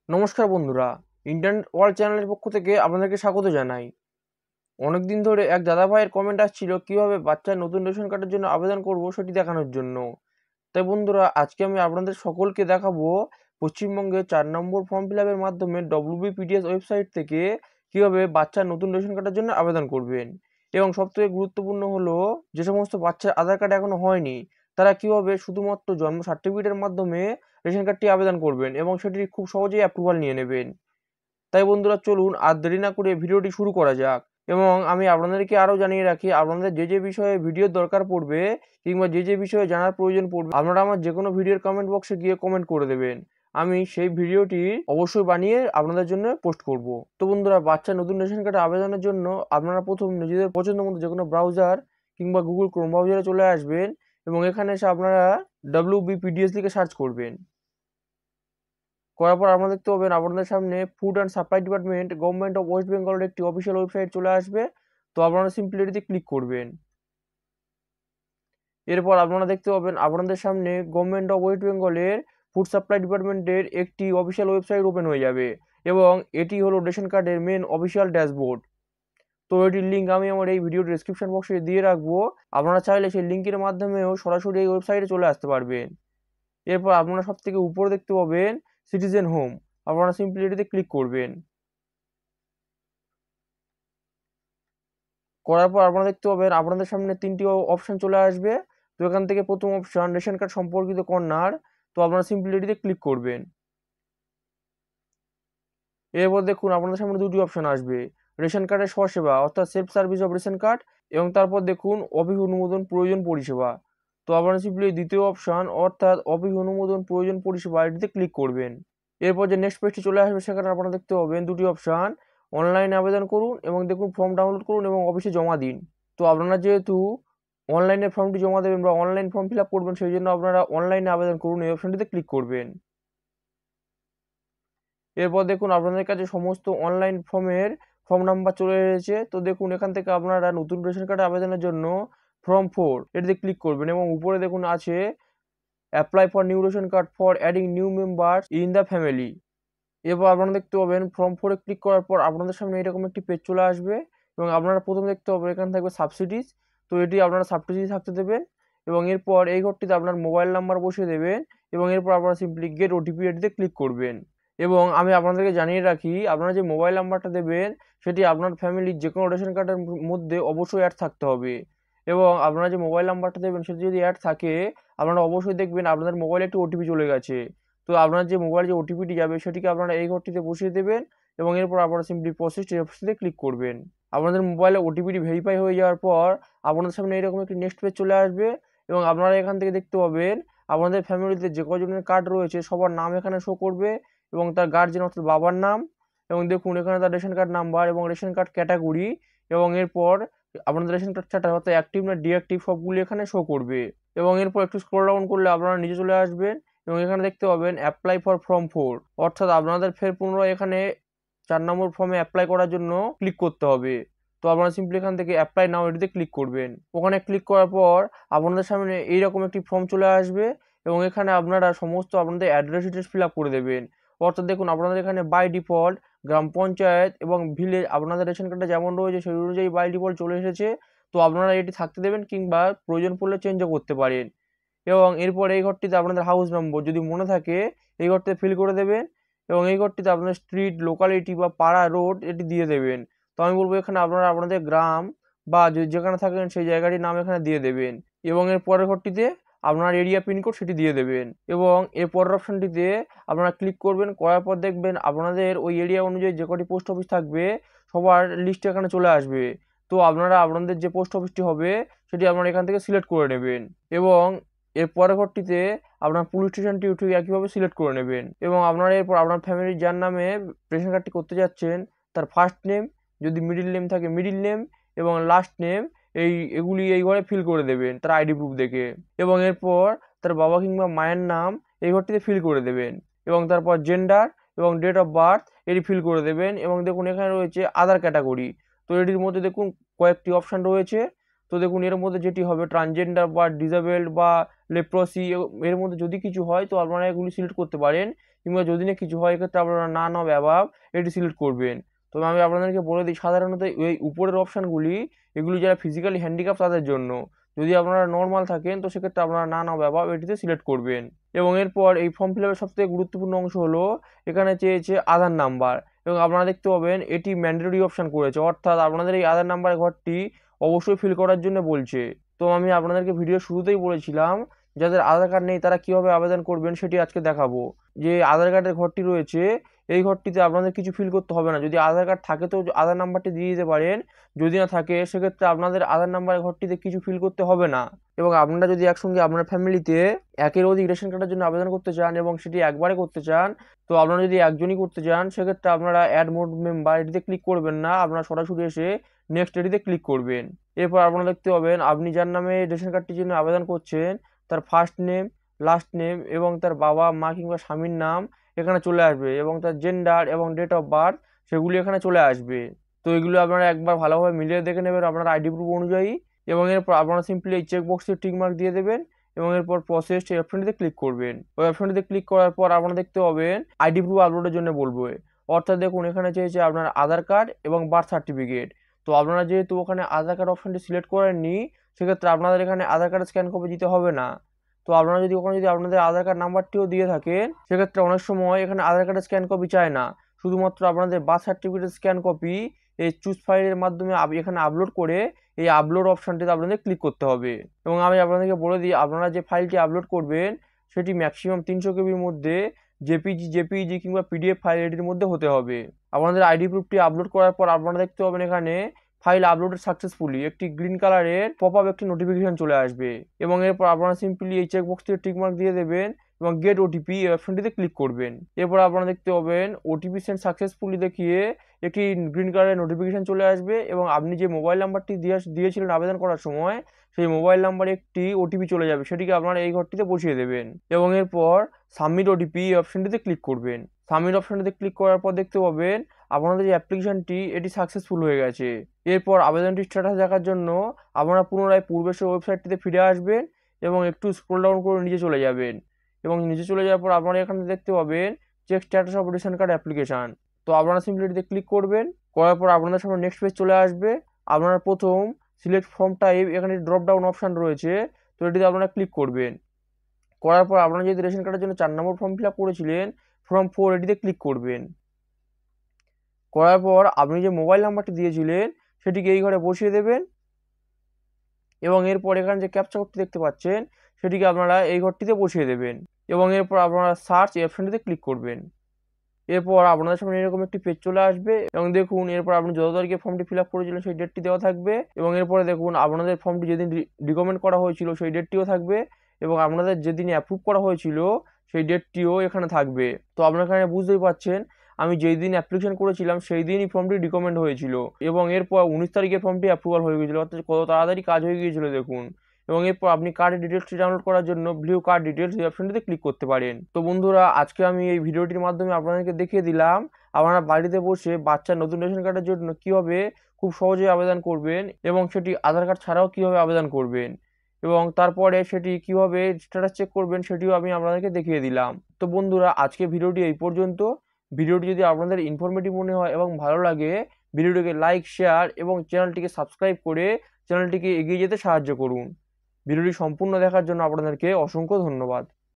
নমস্কার বন্ধুরা, internet world চ্যানেলের পক্ষ থেকে আপনাদেরকে স্বাগত জানাই। অনেকদিন ধরে এক দাদা ভাইয়ের কমেন্ট আসছিল কিভাবে বাচ্চার নতুন রেশন কার্ডের জন্য আবেদন করব সেটি দেখানোর জন্য। তাই বন্ধুরা, আজকে আমি আপনাদের সকলকে দেখাবো পশ্চিমবঙ্গে 4 নম্বর ফর্ম ফিল আপের মাধ্যমে WBPDS ওয়েবসাইট থেকে কিভাবে বাচ্চার নতুন রেশন কার্ডের জন্য আবেদন করবেন। এবং সবথেকে গুরুত্বপূর্ণ হলো, যে সমস্ত বাচ্চার আধার কার্ড এখনো হয়নি তারা কিভাবে শুধুমাত্র জন্ম সার্টিফিকেটের মাধ্যমে রেশন কার্ডটি আবেদন করবেন এবং সেটি খুব সহজেই অ্যাপ্রুভাল নিয়ে নেবেন। তাই বন্ধুরা, চলুন আর দেরি না করে ভিডিওটি শুরু করা যাক। এবং আমি আপনাদেরকে আরও জানিয়ে রাখি, আপনাদের যে বিষয়ে ভিডিওর দরকার পড়বে কিংবা যে বিষয়ে জানার প্রয়োজন পড়বে, আপনারা আমার যে কোনো ভিডিওর কমেন্ট বক্সে গিয়ে কমেন্ট করে দেবেন। আমি সেই ভিডিওটি অবশ্যই বানিয়ে আপনাদের জন্য পোস্ট করব। তো বন্ধুরা, বাচ্চা নতুন রেশন কার্ডে আবেদনের জন্য আপনারা প্রথম নিজেদের পছন্দ মতো যে কোনো ব্রাউজার কিংবা গুগল ক্রোম ব্রাউজারে চলে আসবেন এবং এখানে এসে আপনারা WBPDS লিখে সার্চ করবেন। করার পর আপনারা দেখতে পাবেন আপনাদের সামনে food and supply department government of West বেঙ্গলের একটি অফিসিয়াল ওয়েবসাইট চলে আসবে। তো আপনারা সিম্পলি এটিতে ক্লিক করবেন। এরপর আপনারা দেখতে পাবেন আপনাদের সামনে গভর্নমেন্ট অফ ওয়েস্ট বেঙ্গলের ফুড সাপ্লাই ডিপার্টমেন্টের একটি অফিসিয়াল ওয়েবসাইট ওপেন হয়ে যাবে এবং এটি হলো রেশন কার্ডের মেন অফিসিয়াল ড্যাশবোর্ড। তো এটির লিঙ্ক আমি আমার এই ভিডিও ডেসক্রিপশন বক্সে দিয়ে রাখবো। আপনারা চাইলে সেই লিঙ্কের মাধ্যমেও সরাসরি এই ওয়েবসাইটে চলে আসতে পারবেন। এরপর আপনারা সব থেকে উপরে দেখতে পাবেন সিটিজেন হোম। আপনারা সিম্পলি এটিতে ক্লিক করবেন। করার পর আপনারা দেখতে পাবেন আপনাদের সামনে 3টি অপশন চলে আসবে। তো এখান থেকে প্রথম অপশন রেশন কার্ড সম্পর্কিত কর্নার। তো আপনারা সিম্পলি এটিতে ক্লিক করবেন। এরপর দেখুন আপনাদের সামনে 2টি অপশন আসবে, রেশন কার্ডের স্বসেবা অর্থাৎ self service of ration card, এবং তারপর দেখুন অফিস অনুমোদন প্রয়োজন পরিষেবা। তো আপনারা সিম্পলি দ্বিতীয় অপশন অর্থাৎ অফিস অনুমোদন প্রয়োজন পরিষেবা এটিতে ক্লিক করবেন। এরপর যে নেক্সট পেজটি চলে আসবে সেখানে আপনারা দেখতে পাবেন 2টি অপশন, অনলাইনে আবেদন করুন এবং দেখুন ফর্ম ডাউনলোড করুন এবং অফিসে জমা দিন। তো আপনারা যেহেতু অনলাইনে ফর্মটি জমা দেবেন বা অনলাইন ফর্ম ফিল আপ করবেন, সেই জন্য আপনারা অনলাইনে আবেদন করুন এই অপশনটিতে ক্লিক করবেন। এরপর দেখুন আপনাদের কাছে সমস্ত অনলাইন ফর্ম নাম্বার চলে এসেছে। তো দেখুন এখান থেকে আপনারা নতুন রেশন কার্ডে আবেদনের জন্য ফর্ম 4 এটিতে ক্লিক করবেন এবং উপরে দেখুন আছে apply for new ration card for adding new members in the family. এরপর আপনারা দেখতে পাবেন ফর্ম 4 এ ক্লিক করার পর আপনাদের সামনে এরকম একটি পেজ চলে আসবে এবং আপনারা প্রথমে দেখতে পাবেন এখানে থাকবে সাবসিডিজ। তো এটি আপনারা সাবসিডি থাকতে দেবেন এবং এরপর এই ঘরটিতে আপনার মোবাইল নাম্বার বসিয়ে দেবেন এবং এরপর আপনারা সিম্পলি গেট ওটিপি এটিতে ক্লিক করবেন। এবং আমি আপনাদেরকে জানিয়ে রাখি, আপনারা যে মোবাইল নাম্বারটা দেবেন সেটি আপনার ফ্যামিলির যে কোনো রেশন কার্ডের মধ্যে অবশ্যই অ্যাড থাকতে হবে। এবং আপনারা যে মোবাইল নাম্বারটা দেবেন সেটি যদি অ্যাড থাকে, আপনারা অবশ্যই দেখবেন আপনাদের মোবাইলে একটি ওটিপি চলে গেছে। তো আপনার যে মোবাইলে যে ওটিপিটি যাবে সেটিকে আপনারা এই ঘরটিতে বসিয়ে দেবেন এবং এরপর আপনারা সিম্পলি প্রসেসটিতে ক্লিক করবেন। আপনাদের মোবাইলে ওটিপিটি ভেরিফাই হয়ে যাওয়ার পর আপনাদের সামনে এরকম একটি নেক্সট পেজ চলে আসবে এবং আপনারা এখান থেকে দেখতে পাবেন আপনাদের ফ্যামিলিতে যে কজনের কার্ড রয়েছে সবার নাম এখানে শো করবে এবং তার গার্জেন অর্থাৎ বাবার নাম, এবং দেখুন এখানে তার রেশন কার্ড নাম্বার এবং রেশন কার্ড ক্যাটাগরি, এবং এরপর আপনাদের রেশন কার্ড স্ট্যাটাস অর্থাৎ অ্যাক্টিভ না ডিঅ্যাক্টিভ সবগুলি এখানে শো করবে। এবং এরপর একটু স্ক্রল ডাউন করলে আপনারা নিচে চলে আসবেন এবং এখানে দেখতে পাবেন অ্যাপ্লাই ফর ফর্ম 4, অর্থাৎ আপনাদের ফের পুনরায় এখানে 4 নম্বর ফর্মে অ্যাপ্লাই করার জন্য ক্লিক করতে হবে। তো আপনারা সিম্পলি এখান থেকে অ্যাপ্লাই নাও এটিতে ক্লিক করবেন। ওখানে ক্লিক করার পর আপনাদের সামনে এইরকম একটি ফর্ম চলে আসবে এবং এখানে আপনারা সমস্ত আপনাদের অ্যাড্রেস ডিটেলস ফিল আপ করে দেবেন। অর্থাৎ দেখুন আপনাদের এখানে বাই ডিফল্ট গ্রাম পঞ্চায়েত এবং ভিলেজ আপনাদের রেশন কার্ডে যেমন রয়েছে সেই অনুযায়ী বাই ডিফল্ট চলে এসেছে। তো আপনারা এটি থাকতে দেবেন কিংবা প্রয়োজন পড়লে চেঞ্জও করতে পারেন। এবং এরপর এই ঘরটিতে আপনাদের হাউস নম্বর যদি মনে থাকে এই ঘরটিতে ফিল করে দেবেন এবং এই ঘরটিতে আপনার স্ট্রিট, লোকালিটি বা পাড়া, রোড এটি দিয়ে দেবেন। তো আমি বলবো এখানে আপনারা আপনাদের গ্রাম বা যেখানে থাকেন সেই জায়গাটির নাম এখানে দিয়ে দেবেন এবং এর পরের ঘরটিতে আপনার এরিয়া পিনকোড সেটি দিয়ে দেবেন এবং এর পরের অপশনটিতে আপনারা ক্লিক করবেন। করার পর দেখবেন আপনাদের ওই এরিয়া অনুযায়ী যে কটি পোস্ট অফিস থাকবে সবার লিস্ট এখানে চলে আসবে। তো আপনারা আপনাদের যে পোস্ট অফিসটি হবে সেটি আপনারা এখান থেকে সিলেক্ট করে নেবেন এবং এর পরের ঘরটিতে আপনার পুলিশ স্টেশনটি ঠিক একইভাবে সিলেক্ট করে নেবেন এবং আপনারা এরপর আপনার ফ্যামিলির যার নামে রেশন কার্ডটি করতে যাচ্ছেন তার ফার্স্ট নেম, যদি মিডিল নেম থাকে মিডিল নেম এবং লাস্ট নেম, এগুলি এই ঘরে ফিল করে দেবেন তার আইডি প্রুফ দেখে এবং এরপর তার বাবা কিংবা মায়ের নাম এই ঘরটিতে ফিল করে দেবেন এবং তারপর জেন্ডার এবং ডেট অফ বার্থ এটি ফিল করে দেবেন এবং দেখুন এখানে রয়েছে আদার ক্যাটাগরি। তো এটির মধ্যে দেখুন কয়েকটি অপশান রয়েছে। তো দেখুন এর মধ্যে যেটি হবে ট্রান্সজেন্ডার বা ডিসেবলড বা লেপ্রসি, এর মধ্যে যদি কিছু হয় তো আপনারা এগুলি সিলেক্ট করতে পারেন কিংবা যদি না কিছু হয় এক্ষেত্রে আপনারা না নাও অ্যাবাভ এটি সিলেক্ট করবেন। তবে আমি আপনাদেরকে বলে দিই সাধারণত এই উপরের অপশানগুলি এগুলি যারা ফিজিক্যালি হ্যান্ডিক্যাপ তাদের জন্য। যদি আপনারা নর্মাল থাকেন তো সেক্ষেত্রে আপনারা না নাও অ্যাবাভ এটিতে সিলেক্ট করবেন। এবং এরপর এই ফর্ম ফিল আপের সবথেকে গুরুত্বপূর্ণ অংশ হলো এখানে চেয়েছে আধার নাম্বার, এবং আপনারা দেখতে পাবেন এটি ম্যান্ডেটরি অপশান করেছে, অর্থাৎ আপনাদের এই আধার নাম্বারের ঘরটি অবশ্যই ফিল করার জন্য বলছে। তো আমি আপনাদেরকে ভিডিও শুরুতেই বলেছিলাম যাদের আধার কার্ড নেই তারা কিভাবে আবেদন করবেন সেটি আজকে দেখাবো। যে আধার কার্ডের ঘরটি রয়েছে এই ঘরটিতে আপনাদের কিছু ফিল করতে হবে না। যদি আধার কার্ড থাকে তো আধার নাম্বারটি দিয়ে দিতে পারেন, যদি না থাকে সেক্ষেত্রে আপনাদের আধার নাম্বারের ঘরটিতে কিছু ফিল করতে হবে না। এবং আপনারা যদি একসঙ্গে আপনার ফ্যামিলিতে একের অধিক রেশন কার্ডের জন্য আবেদন করতে চান এবং সেটি একবারে করতে চান, তো আপনারা যদি একজনই করতে চান সেক্ষেত্রে আপনারা অ্যাড মোড মেম্বার এটিতে ক্লিক করবেন না, আপনারা সরাসরি এসে নেক্সট এটিতে ক্লিক করবেন। এরপর আপনারা দেখতে পাবেন আপনি যার নামে রেশন কার্ডটির জন্য আবেদন করছেন তার ফার্স্ট নেম, লাস্ট নেম এবং তার বাবা মা কিংবা স্বামীর নাম এখানে চলে আসবে, এবং তার জেন্ডার এবং ডেট অফ বার্থ সেগুলি এখানে চলে আসবে। তো এগুলো আপনারা একবার ভালোভাবে মিলিয়ে দেখে নেবেন আপনার আইডি প্রুফ অনুযায়ী, এবং এরপর আপনারা সিম্পলি এই চেক বক্সে টিক মার্ক দিয়ে দেবেন এবং এরপর প্রসেস এই অপশনটিতে ক্লিক করবেন। ওই অপশনটিতে ক্লিক করার পর আপনারা দেখতে পাবেন আইডি প্রুফ আপলোডের জন্য বলবে, অর্থাৎ দেখুন এখানে চেয়েছে আপনার আধার কার্ড এবং বার্থ সার্টিফিকেট। তো আপনারা যেহেতু ওখানে আধার কার্ড অপশনটি সিলেক্ট করেননি সেক্ষেত্রে আপনাদের এখানে আধার কার্ড স্ক্যান কপি দিতে হবে না। তো আপনারা যদি ওখানে যদি আপনাদের আধার কার্ড নাম্বারটিও দিয়ে থাকেন সেক্ষেত্রে অনেক সময় এখানে আধার কার্ডের স্ক্যান কপি চায় না, শুধুমাত্র আপনাদের বার্থ সার্টিফিকেটের স্ক্যান কপি এই চুজ ফাইলের মাধ্যমে এখানে আপলোড করে এই আপলোড অপশনটিতে আপনাদের ক্লিক করতে হবে। এবং আমি আপনাদেরকে বলে দিই আপনারা যে ফাইলটি আপলোড করবেন সেটি ম্যাক্সিমাম 300 কেবির মধ্যে জেপিইজি কিংবা পিডিএফ ফাইল এটির মধ্যে হতে হবে। আপনাদের আইডি প্রুফটি আপলোড করার পর আপনারা দেখতে পাবেন এখানে ফাইল আপলোডেড সাকসেসফুলি একটি গ্রিন কালারের পপ আপ একটি নোটিফিকেশন চলে আসবে, এবং এরপর আপনারা সিম্পলি এই চেক বক্সটিতে টিক মার্ক দিয়ে দেবেন এবং গেট ওটিপি এই অপশনটিতে ক্লিক করবেন। এরপর আপনারা দেখতে পাবেন ওটিপি সেন্ড সাকসেসফুলি দেখিয়ে একটি গ্রিন কালারের নোটিফিকেশন চলে আসবে, এবং আপনি যে মোবাইল নাম্বারটি দিয়েছিলেন আবেদন করার সময় সেই মোবাইল নাম্বারে একটি ওটিপি চলে যাবে, সেটিকে আপনারা এই ঘরটিতে বসিয়ে দেবেন এবং এরপর সাবমিট ওটিপি এই অপশনটিতে ক্লিক করবেন। সাবমিট অপশনটিতে ক্লিক করার পর দেখতে পাবেন আপনাদের যে অ্যাপ্লিকেশনটি এটি সাকসেসফুল হয়ে গেছে। এরপর আবেদনটি স্ট্যাটাস দেখার জন্য আপনারা পুনরায় পূর্বের ওয়েবসাইটটিতে ফিরে আসবেন এবং একটু স্ক্রল ডাউন করে নিচে চলে যাবেন, এবং নিচে চলে যাওয়ার পর আপনারা এখানে দেখতে পাবেন check status of ration card application. তো আপনারা সিম্পলি এটিতে ক্লিক করবেন, করার পর আপনাদের সামনে নেক্সট পেজ চলে আসবে। আপনারা প্রথম সিলেক্ট ফর্ম টাইপ এখানে ড্রপ ডাউন অপশান রয়েছে, তো এটিতে আপনারা ক্লিক করবেন। করার পর আপনারা যদি রেশন কার্ডের জন্য 4 নম্বর ফর্ম ফিল আপ করেছিলেন ফর্ম 4 এটিতে ক্লিক করবেন। করার পর আপনি যে মোবাইল নাম্বারটি দিয়েছিলেন সেটিকে এই ঘরে বসিয়ে দেবেন, এবং এরপর এখানে যে ক্যাপচা কোডটি দেখতে পাচ্ছেন সেটিকে আপনারা এই ঘরটিতে বসিয়ে দেবেন, এবং এরপর আপনারা সার্চ এই অপশনটিতে ক্লিক করবেন। এরপর আপনাদের সামনে এরকম একটি পেজ চলে আসবে, এবং দেখুন এরপর আপনি যত তারিখে ফর্মটি ফিল আপ করেছিলেন সেই ডেটটি দেওয়া থাকবে, এবং এরপরে দেখুন আপনাদের ফর্মটি যেদিন রিকমেন্ড করা হয়েছিল সেই ডেটটিও থাকবে, এবং আপনাদের যেদিন অ্যাপ্রুভ করা হয়েছিল সেই ডেটটিও এখানে থাকবে। তো আপনারা এখানে বুঝতেই পারছেন আমি যেই দিন অ্যাপ্লিকেশন করেছিলাম সেই দিনই ফর্মটি রিকমেন্ড হয়েছিল, এবং এরপর 19 তারিখে ফর্মটি অ্যাপ্রুভাল হয়ে গিয়েছিল, অর্থাৎ কত তাড়াতাড়ি কাজ হয়ে গিয়েছিল দেখুন। এবং এরপর আপনি কার্ডের ডিটেলসটি ডাউনলোড করার জন্য ভিউ কার্ড ডিটেলস এই অপশনটিতে ক্লিক করতে পারেন। তো বন্ধুরা আজকে আমি এই ভিডিওটির মাধ্যমে আপনাদেরকে দেখিয়ে দিলাম আপনারা বাড়িতে বসে বাচ্চার নতুন রেশন কার্ডের জন্য কীভাবে খুব সহজেই আবেদন করবেন, এবং সেটি আধার কার্ড ছাড়াও কীভাবে আবেদন করবেন, এবং তারপরে সেটি কীভাবে স্ট্যাটাস চেক করবেন সেটিও আমি আপনাদেরকে দেখিয়ে দিলাম। তো বন্ধুরা আজকে ভিডিওটি এই পর্যন্ত। ভিডিওটি যদি আপনাদের ইনফরমেটিভ মনে হয় এবং ভালো লাগে ভিডিওটিকে লাইক, শেয়ার এবং চ্যানেলটিকে সাবস্ক্রাইব করে চ্যানেলটিকে এগিয়ে যেতে সাহায্য করুন। ভিডিওটি সম্পূর্ণ দেখার জন্য আপনাদেরকে অসংখ্য ধন্যবাদ।